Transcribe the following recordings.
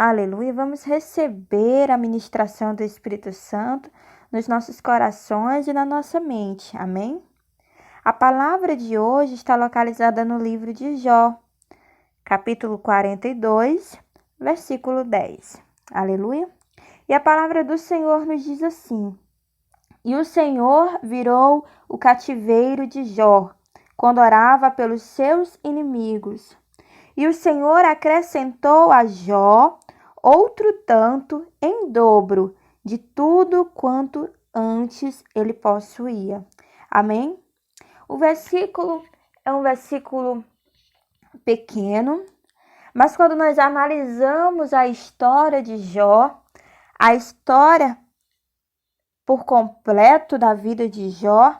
Aleluia. Vamos receber a ministração do Espírito Santo nos nossos corações e na nossa mente. Amém? A palavra de hoje está localizada no livro de Jó, capítulo 42, versículo 10. Aleluia. E a palavra do Senhor nos diz assim: E o Senhor virou o cativeiro de Jó, quando orava pelos seus inimigos. E o Senhor acrescentou a Jó outro tanto em dobro de tudo quanto antes ele possuía. Amém? O versículo é um versículo pequeno, mas quando nós analisamos a história de Jó, a história por completo da vida de Jó,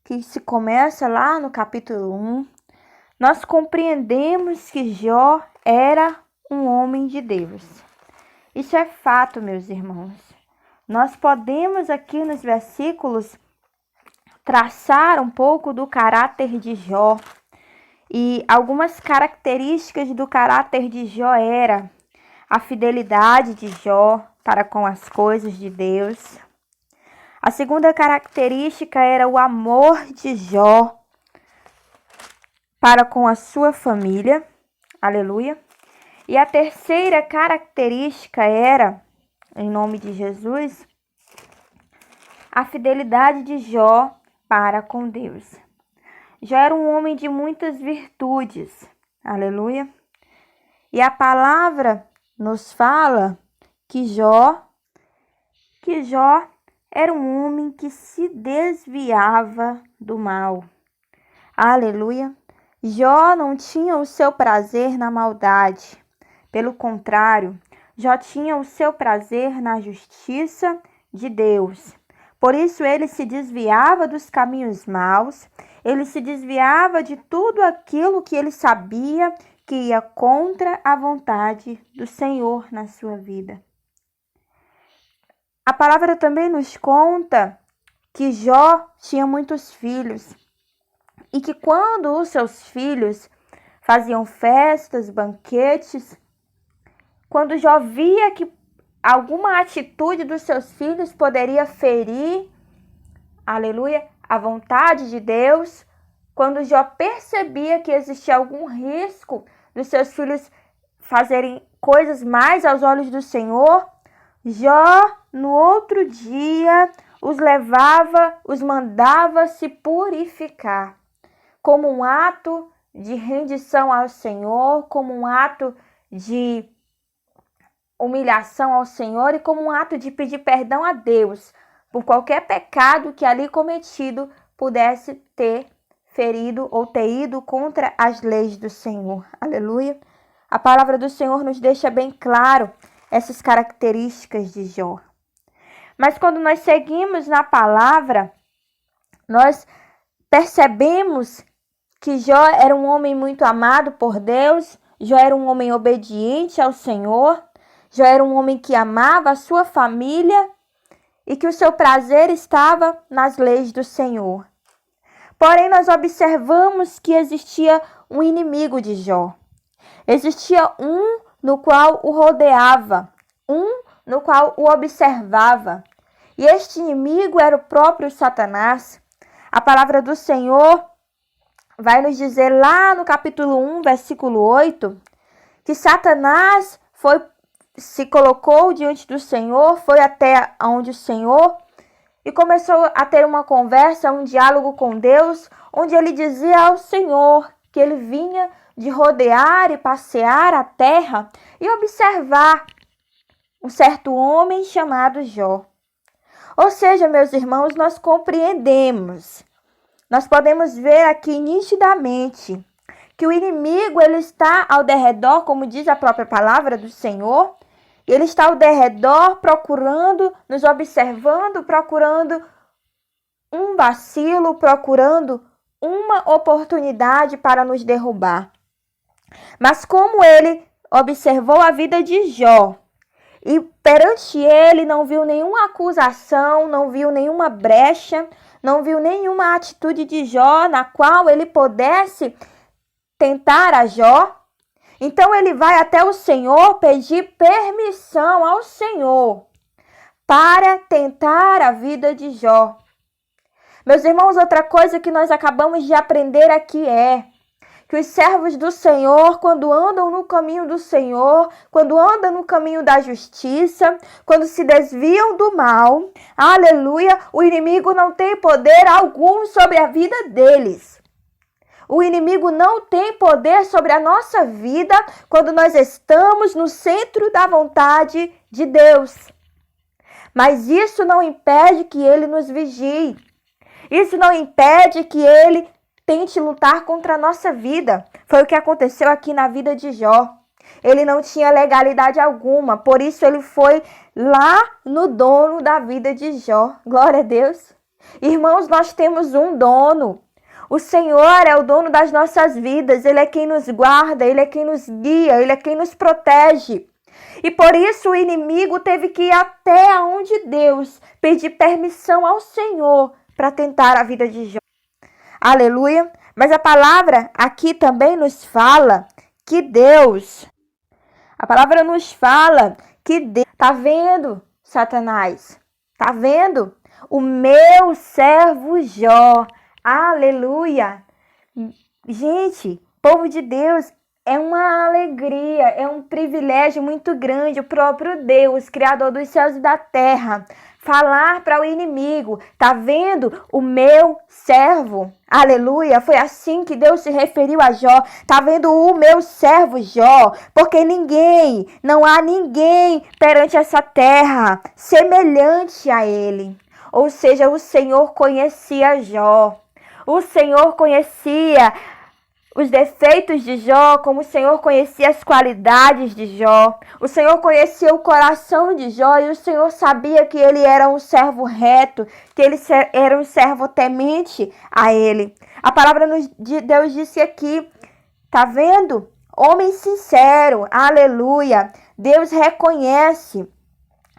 que se começa lá no capítulo 1, nós compreendemos que Jó era um homem de Deus. Isso é fato, meus irmãos. Nós podemos aqui nos versículos traçar um pouco do caráter de Jó. E algumas características do caráter de Jó era a fidelidade de Jó para com as coisas de Deus. A segunda característica era o amor de Jó para com a sua família. Aleluia. E a terceira característica era, em nome de Jesus, a fidelidade de Jó para com Deus. Jó era um homem de muitas virtudes. Aleluia. E a palavra nos fala que Jó era um homem que se desviava do mal. Aleluia. Jó não tinha o seu prazer na maldade. Pelo contrário, Jó tinha o seu prazer na justiça de Deus. Por isso ele se desviava dos caminhos maus, ele se desviava de tudo aquilo que ele sabia que ia contra a vontade do Senhor na sua vida. A palavra também nos conta que Jó tinha muitos filhos e que quando os seus filhos faziam festas, banquetes, quando Jó via que alguma atitude dos seus filhos poderia ferir, aleluia, a vontade de Deus, quando Jó percebia que existia algum risco dos seus filhos fazerem coisas mais aos olhos do Senhor, Jó, no outro dia, os mandava se purificar, como um ato de rendição ao Senhor, como um ato de humilhação ao Senhor e como um ato de pedir perdão a Deus por qualquer pecado que ali cometido pudesse ter ferido ou ter ido contra as leis do Senhor. Aleluia. A palavra do Senhor nos deixa bem claro essas características de Jó. Mas quando nós seguimos na palavra, nós percebemos que Jó era um homem muito amado por Deus, Jó era um homem obediente ao Senhor, Jó era um homem que amava a sua família e que o seu prazer estava nas leis do Senhor. Porém, nós observamos que existia um inimigo de Jó. Existia um no qual o rodeava, um no qual o observava. E este inimigo era o próprio Satanás. A palavra do Senhor vai nos dizer lá no capítulo 1, versículo 8, que Satanás se colocou diante do Senhor, foi até onde o Senhor e começou a ter uma conversa, um diálogo com Deus, onde ele dizia ao Senhor que ele vinha de rodear e passear a terra e observar um certo homem chamado Jó. Ou seja, meus irmãos, nós compreendemos, nós podemos ver aqui nitidamente que o inimigo ele está ao derredor, como diz a própria palavra do Senhor, ele está ao derredor procurando, nos observando, procurando um vacilo, procurando uma oportunidade para nos derrubar. Mas como ele observou a vida de Jó e perante ele não viu nenhuma acusação, não viu nenhuma brecha, não viu nenhuma atitude de Jó na qual ele pudesse tentar a Jó, Então ele vai até o Senhor pedir permissão ao Senhor para tentar a vida de Jó. Meus irmãos, outra coisa que nós acabamos de aprender aqui é que os servos do Senhor, quando andam no caminho do Senhor, quando andam no caminho da justiça, quando se desviam do mal, aleluia, o inimigo não tem poder algum sobre a vida deles. O inimigo não tem poder sobre a nossa vida quando nós estamos no centro da vontade de Deus. Mas isso não impede que ele nos vigie. Isso não impede que ele tente lutar contra a nossa vida. Foi o que aconteceu aqui na vida de Jó. Ele não tinha legalidade alguma, por isso ele foi lá no dono da vida de Jó. Glória a Deus. Irmãos, nós temos um dono. O Senhor é o dono das nossas vidas. Ele é quem nos guarda, Ele é quem nos guia, Ele é quem nos protege. E por isso o inimigo teve que ir até onde Deus pedir permissão ao Senhor para tentar a vida de Jó. Aleluia. Mas a palavra aqui também nos fala que Deus... A palavra nos fala que Deus... Tá vendo, Satanás? Tá vendo? O meu servo Jó. Aleluia. Gente, povo de Deus, é uma alegria, é um privilégio muito grande o próprio Deus, Criador dos céus e da terra, falar para o inimigo, tá vendo o meu servo? Aleluia, foi assim que Deus se referiu a Jó, tá vendo o meu servo Jó? Porque não há ninguém perante essa terra semelhante a ele. Ou seja, o Senhor conhecia Jó, o Senhor conhecia os defeitos de Jó, como o Senhor conhecia as qualidades de Jó. O Senhor conhecia o coração de Jó e o Senhor sabia que ele era um servo reto, que ele era um servo temente a ele. A palavra de Deus disse aqui, tá vendo? Homem sincero, aleluia. Deus reconhece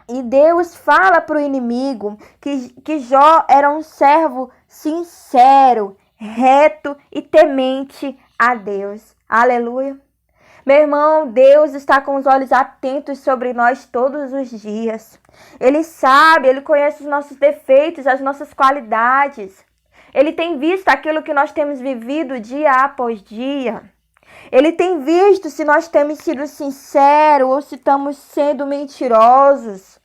e Deus fala para o inimigo que Jó era um servo sincero, reto e temente a Deus. Aleluia. Meu irmão, Deus está com os olhos atentos sobre nós todos os dias. Ele sabe, Ele conhece os nossos defeitos, as nossas qualidades. Ele tem visto aquilo que nós temos vivido dia após dia. Ele tem visto se nós temos sido sinceros ou se estamos sendo mentirosos.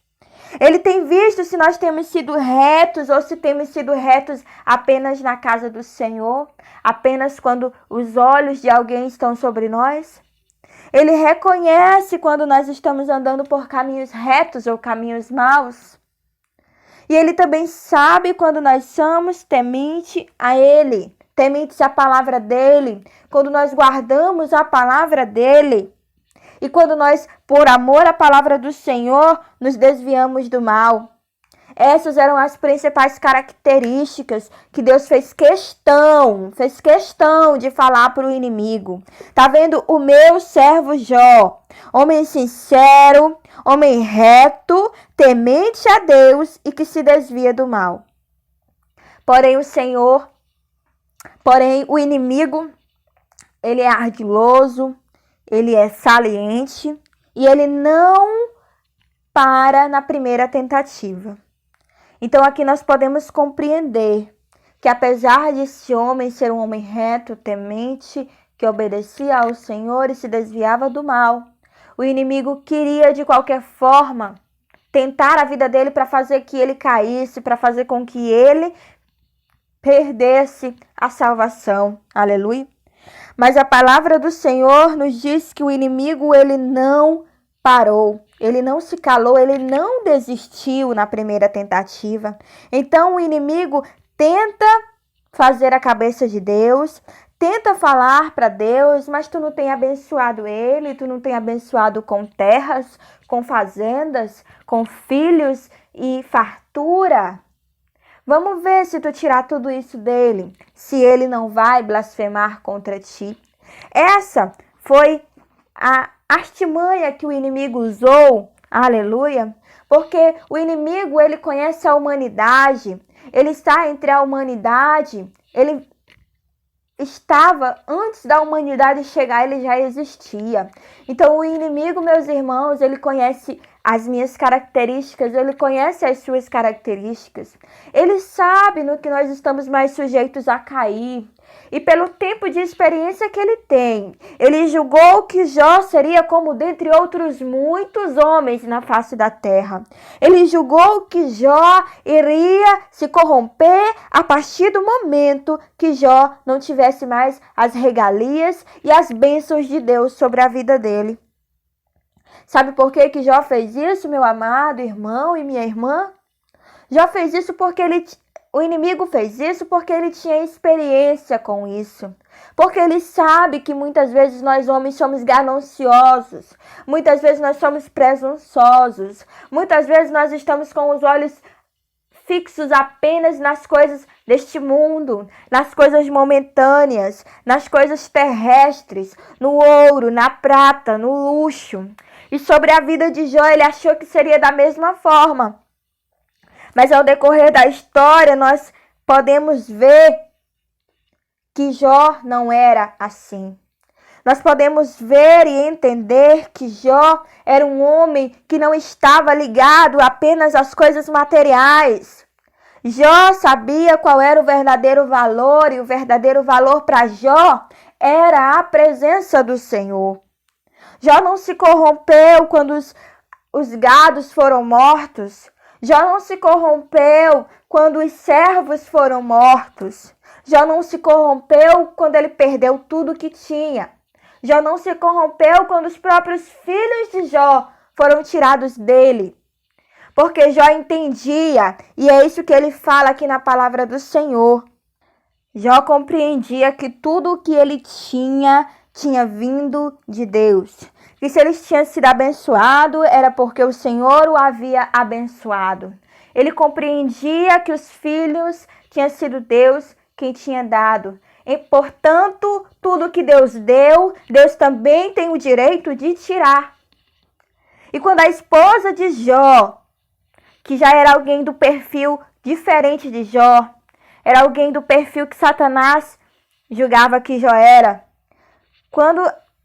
Ele tem visto se nós temos sido retos ou se temos sido retos apenas na casa do Senhor, apenas quando os olhos de alguém estão sobre nós. Ele reconhece quando nós estamos andando por caminhos retos ou caminhos maus. E Ele também sabe quando nós somos tementes a Ele, tementes à palavra dEle, quando nós guardamos a palavra dEle. E quando nós, por amor à palavra do Senhor, nos desviamos do mal. Essas eram as principais características que Deus fez questão de falar para o inimigo. Tá vendo? O meu servo Jó, homem sincero, homem reto, temente a Deus e que se desvia do mal. Porém o inimigo, ele é ardiloso, ele é saliente e ele não para na primeira tentativa. Então aqui nós podemos compreender que apesar de esse homem ser um homem reto, temente, que obedecia ao Senhor e se desviava do mal, o inimigo queria de qualquer forma tentar a vida dele para fazer que ele caísse, para fazer com que ele perdesse a salvação. Aleluia. Mas a palavra do Senhor nos diz que o inimigo, ele não parou, ele não se calou, ele não desistiu na primeira tentativa. Então o inimigo tenta fazer a cabeça de Deus, tenta falar para Deus, mas tu não tem abençoado ele, tu não tem abençoado com terras, com fazendas, com filhos e fartura. Vamos ver se tu tirar tudo isso dele, se ele não vai blasfemar contra ti. Essa foi a artimanha que o inimigo usou, aleluia, porque o inimigo, ele conhece a humanidade, ele está entre a humanidade, ele estava antes da humanidade chegar, ele já existia. Então o inimigo, meus irmãos, ele conhece as minhas características, ele conhece as suas características. Ele sabe no que nós estamos mais sujeitos a cair. E pelo tempo de experiência que ele tem, ele julgou que Jó seria como dentre outros muitos homens na face da terra. Ele julgou que Jó iria se corromper a partir do momento que Jó não tivesse mais as regalias e as bênçãos de Deus sobre a vida dele. Sabe por que Jó fez isso, meu amado irmão e minha irmã? Jó fez isso porque o inimigo fez isso porque ele tinha experiência com isso. Porque ele sabe que muitas vezes nós homens somos gananciosos. Muitas vezes nós somos presunçosos. Muitas vezes nós estamos com os olhos fixos apenas nas coisas deste mundo, nas coisas momentâneas, nas coisas terrestres, no ouro, na prata, no luxo. E sobre a vida de Jó, ele achou que seria da mesma forma. Mas ao decorrer da história, nós podemos ver que Jó não era assim. Nós podemos ver e entender que Jó era um homem que não estava ligado apenas às coisas materiais. Jó sabia qual era o verdadeiro valor, e o verdadeiro valor para Jó era a presença do Senhor. Jó não se corrompeu quando os gados foram mortos. Jó não se corrompeu quando os servos foram mortos. Jó não se corrompeu quando ele perdeu tudo que tinha. Jó não se corrompeu quando os próprios filhos de Jó foram tirados dele. Porque Jó entendia, e é isso que ele fala aqui na palavra do Senhor. Jó compreendia que tudo o que ele tinha vindo de Deus. E se ele tinha sido abençoado, era porque o Senhor o havia abençoado. Ele compreendia que os filhos tinha sido Deus quem tinha dado. E, portanto, tudo que Deus deu, Deus também tem o direito de tirar. E quando a esposa de Jó, que já era alguém do perfil diferente de Jó, era alguém do perfil que Satanás julgava que Jó era, quando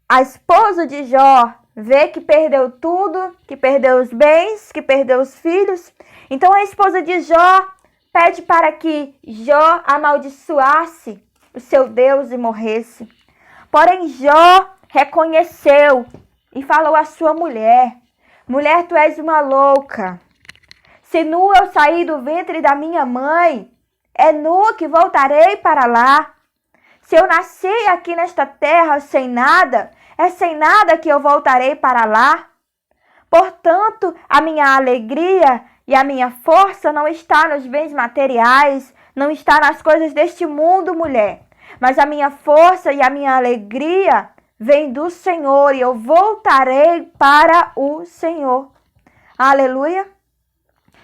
a esposa de Jó vê que perdeu tudo, que perdeu os bens, que perdeu os filhos, então a esposa de Jó pede para que Jó amaldiçoasse o seu Deus e morresse. Porém, Jó reconheceu e falou à sua mulher: mulher, tu és uma louca. Se nu eu saí do ventre da minha mãe, é nu que voltarei para lá. Se eu nasci aqui nesta terra sem nada, é sem nada que eu voltarei para lá. Portanto, a minha alegria e a minha força não está nos bens materiais, não está nas coisas deste mundo, mulher. Mas a minha força e a minha alegria vem do Senhor, e eu voltarei para o Senhor. Aleluia!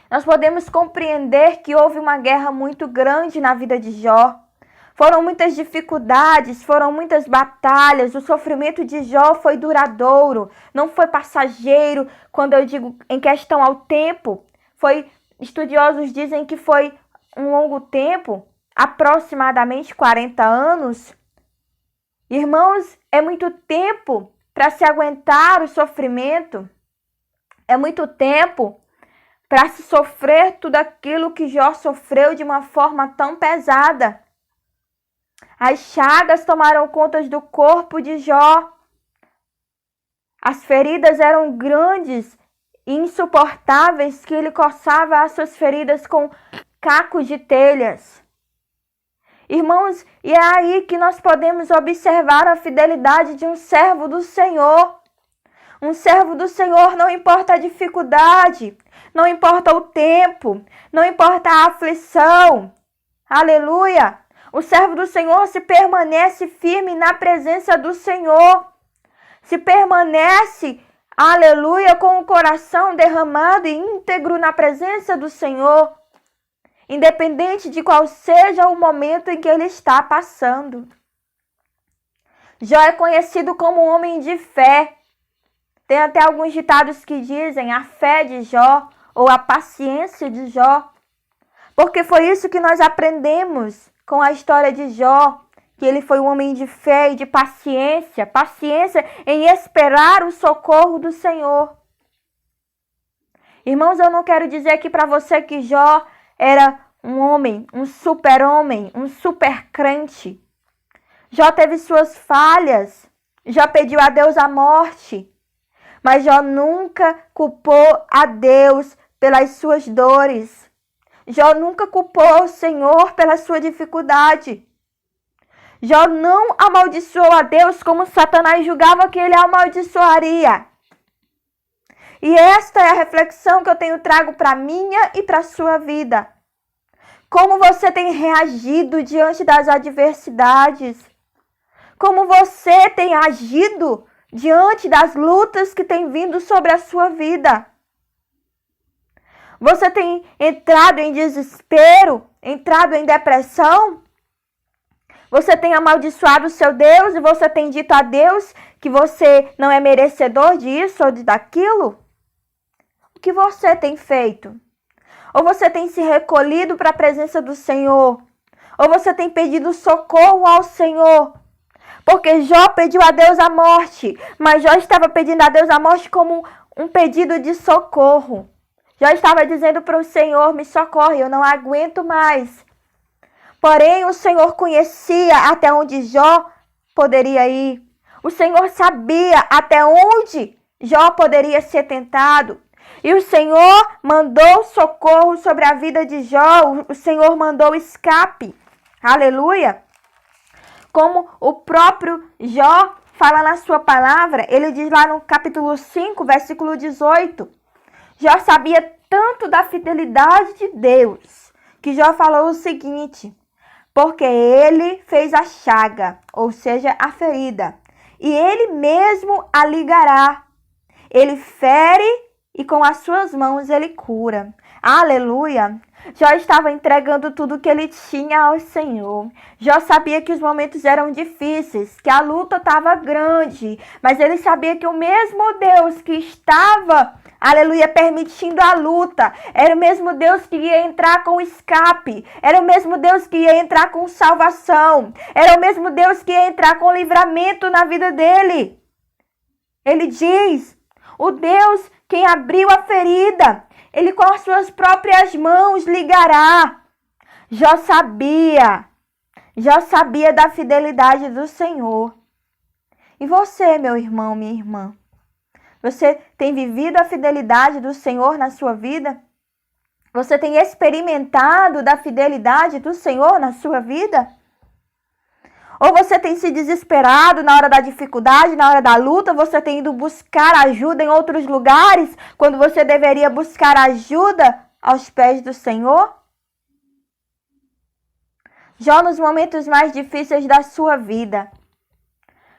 Nós podemos compreender que houve uma guerra muito grande na vida de Jó. Foram muitas dificuldades, foram muitas batalhas. O sofrimento de Jó foi duradouro, não foi passageiro. Quando eu digo em questão ao tempo, estudiosos dizem que foi um longo tempo, aproximadamente 40 anos. Irmãos, é muito tempo para se aguentar o sofrimento. É muito tempo para se sofrer tudo aquilo que Jó sofreu de uma forma tão pesada. As chagas tomaram conta do corpo de Jó. As feridas eram grandes e insuportáveis, que ele coçava as suas feridas com cacos de telhas. Irmãos, e é aí que nós podemos observar a fidelidade de um servo do Senhor. Um servo do Senhor, não importa a dificuldade, não importa o tempo, não importa a aflição. Aleluia! O servo do Senhor se permanece firme na presença do Senhor. Se permanece, aleluia, com o coração derramado e íntegro na presença do Senhor. Independente de qual seja o momento em que ele está passando. Jó é conhecido como um homem de fé. Tem até alguns ditados que dizem a fé de Jó ou a paciência de Jó. Porque foi isso que nós aprendemos com a história de Jó, que ele foi um homem de fé e de paciência, paciência em esperar o socorro do Senhor. Irmãos, eu não quero dizer aqui para você que Jó era um homem, um super-homem, um super-crente. Jó teve suas falhas, Jó pediu a Deus a morte, mas Jó nunca culpou a Deus pelas suas dores. Jó nunca culpou o Senhor pela sua dificuldade. Jó não amaldiçoou a Deus como Satanás julgava que ele amaldiçoaria. E esta é a reflexão que eu tenho trago para minha e para a sua vida. Como você tem reagido diante das adversidades? Como você tem agido diante das lutas que têm vindo sobre a sua vida? Você tem entrado em desespero, entrado em depressão? Você tem amaldiçoado o seu Deus e você tem dito a Deus que você não é merecedor disso ou daquilo? O que você tem feito? Ou você tem se recolhido para a presença do Senhor? Ou você tem pedido socorro ao Senhor? Porque Jó pediu a Deus a morte, mas Jó estava pedindo a Deus a morte como um pedido de socorro. Jó estava dizendo para o Senhor, me socorre, eu não aguento mais. Porém, o Senhor conhecia até onde Jó poderia ir. O Senhor sabia até onde Jó poderia ser tentado. E o Senhor mandou socorro sobre a vida de Jó. O Senhor mandou escape. Aleluia. Como o próprio Jó fala na sua palavra, ele diz lá no capítulo 5, versículo 18. Jó sabia tanto da fidelidade de Deus, que Jó falou o seguinte: porque ele fez a chaga, ou seja, a ferida, e ele mesmo a ligará. Ele fere e com as suas mãos ele cura. Aleluia! Jó estava entregando tudo que ele tinha ao Senhor. Jó sabia que os momentos eram difíceis, que a luta estava grande, mas ele sabia que o mesmo Deus que estava, aleluia, permitindo a luta, era o mesmo Deus que ia entrar com escape, era o mesmo Deus que ia entrar com salvação, era o mesmo Deus que ia entrar com livramento na vida dele. Ele diz, o Deus quem abriu a ferida, ele com as suas próprias mãos ligará. Jó sabia da fidelidade do Senhor. E você, meu irmão, minha irmã? Você tem vivido a fidelidade do Senhor na sua vida? Você tem experimentado da fidelidade do Senhor na sua vida? Ou você tem se desesperado na hora da dificuldade, na hora da luta, você tem ido buscar ajuda em outros lugares, quando você deveria buscar ajuda aos pés do Senhor? Jó nos momentos mais difíceis da sua vida.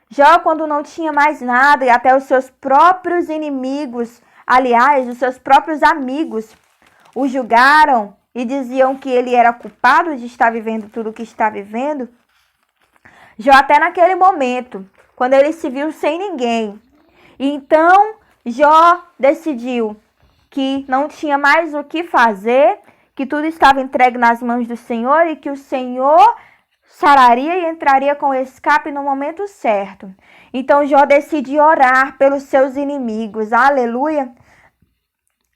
Jó quando não tinha mais nada e até os seus próprios inimigos, aliás, os seus próprios amigos, o julgaram e diziam que ele era culpado de estar vivendo tudo o que está vivendo. Jó até naquele momento, quando ele se viu sem ninguém. E então Jó decidiu que não tinha mais o que fazer, que tudo estava entregue nas mãos do Senhor e que o Senhor sararia e entraria com escape no momento certo. Então Jó decidiu orar pelos seus inimigos. Aleluia!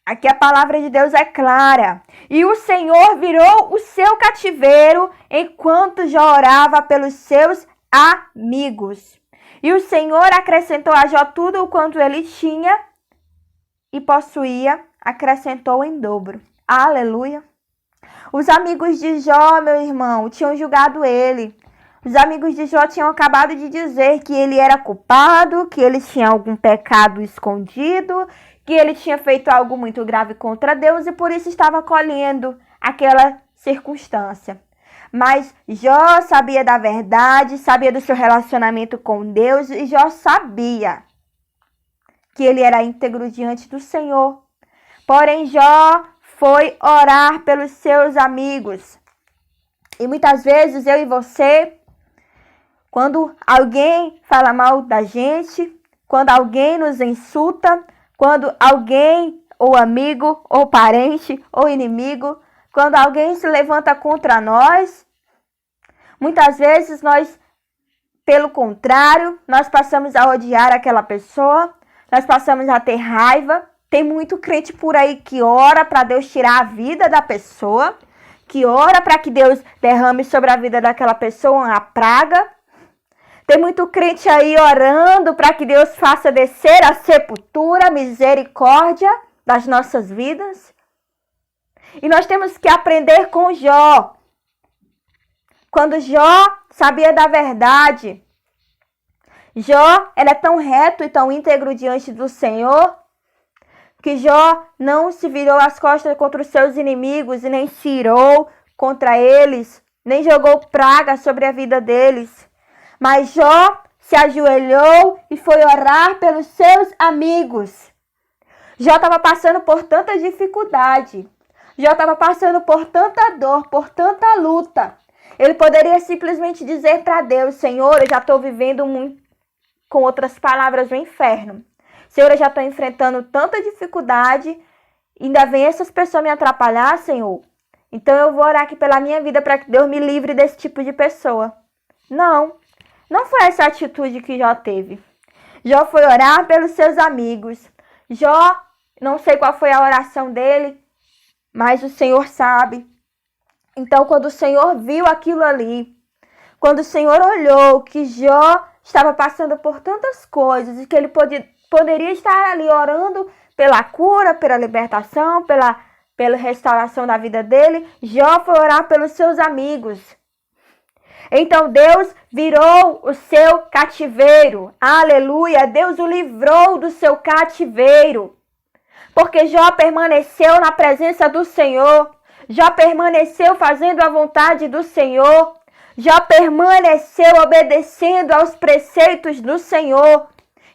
Aqui a palavra de Deus é clara. E o Senhor virou o seu cativeiro enquanto Jó orava pelos seus amigos. E o Senhor acrescentou a Jó tudo o quanto ele tinha e possuía, acrescentou em dobro. Aleluia! Os amigos de Jó, meu irmão, tinham julgado ele. Os amigos de Jó tinham acabado de dizer que ele era culpado, que ele tinha algum pecado escondido, que ele tinha feito algo muito grave contra Deus e por isso estava colhendo aquela circunstância. Mas Jó sabia da verdade, sabia do seu relacionamento com Deus e Jó sabia que ele era íntegro diante do Senhor. Porém, Jó foi orar pelos seus amigos. E muitas vezes eu e você, quando alguém fala mal da gente, quando alguém nos insulta, quando alguém, ou amigo, ou parente, ou inimigo, quando alguém se levanta contra nós, muitas vezes nós Pelo contrário, nós passamos a odiar aquela pessoa, nós passamos a ter raiva. Tem muito crente por aí que ora para Deus tirar a vida da pessoa, que ora para que Deus derrame sobre a vida daquela pessoa uma praga. Tem muito crente aí orando para que Deus faça descer a sepultura, a misericórdia das nossas vidas. E nós temos que aprender com Jó. Quando Jó sabia da verdade, Jó era tão reto e tão íntegro diante do Senhor, que Jó não se virou as costas contra os seus inimigos e nem se irou contra eles, nem jogou praga sobre a vida deles. Mas Jó se ajoelhou e foi orar pelos seus amigos. Jó estava passando por tanta dificuldade. Jó estava passando por tanta dor, por tanta luta. Ele poderia simplesmente dizer para Deus: Senhor, eu já estou vivendo muito, com outras palavras, o inferno. Senhor, eu já estou enfrentando tanta dificuldade, ainda vem essas pessoas me atrapalhar, Senhor. Então eu vou orar aqui pela minha vida para que Deus me livre desse tipo de pessoa. Não foi essa atitude que Jó teve. Jó foi orar pelos seus amigos. Jó, não sei qual foi a oração dele, mas o Senhor sabe. Então, quando o Senhor viu aquilo ali, quando o Senhor olhou que Jó estava passando por tantas coisas e que ele poderia estar ali orando pela cura, pela libertação, pela restauração da vida dele, Jó foi orar pelos seus amigos. Então Deus virou o seu cativeiro. Aleluia! Deus o livrou do seu cativeiro. Porque Jó permaneceu na presença do Senhor. Jó permaneceu fazendo a vontade do Senhor. Jó permaneceu obedecendo aos preceitos do Senhor.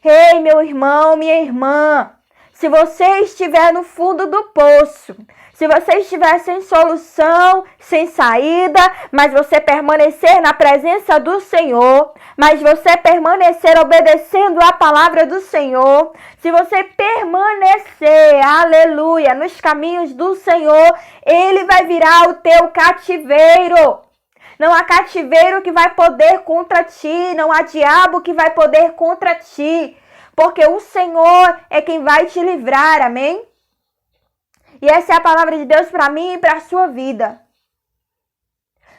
Ei, meu irmão, minha irmã, se você estiver no fundo do poço, se você estiver sem solução, sem saída, mas você permanecer na presença do Senhor, mas você permanecer obedecendo a palavra do Senhor, se você permanecer, aleluia, nos caminhos do Senhor, Ele vai virar o teu cativeiro. Não há cativeiro que vai poder contra ti, não há diabo que vai poder contra ti, porque o Senhor é quem vai te livrar, amém? E essa é a palavra de Deus para mim e para a sua vida.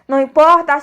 Não importa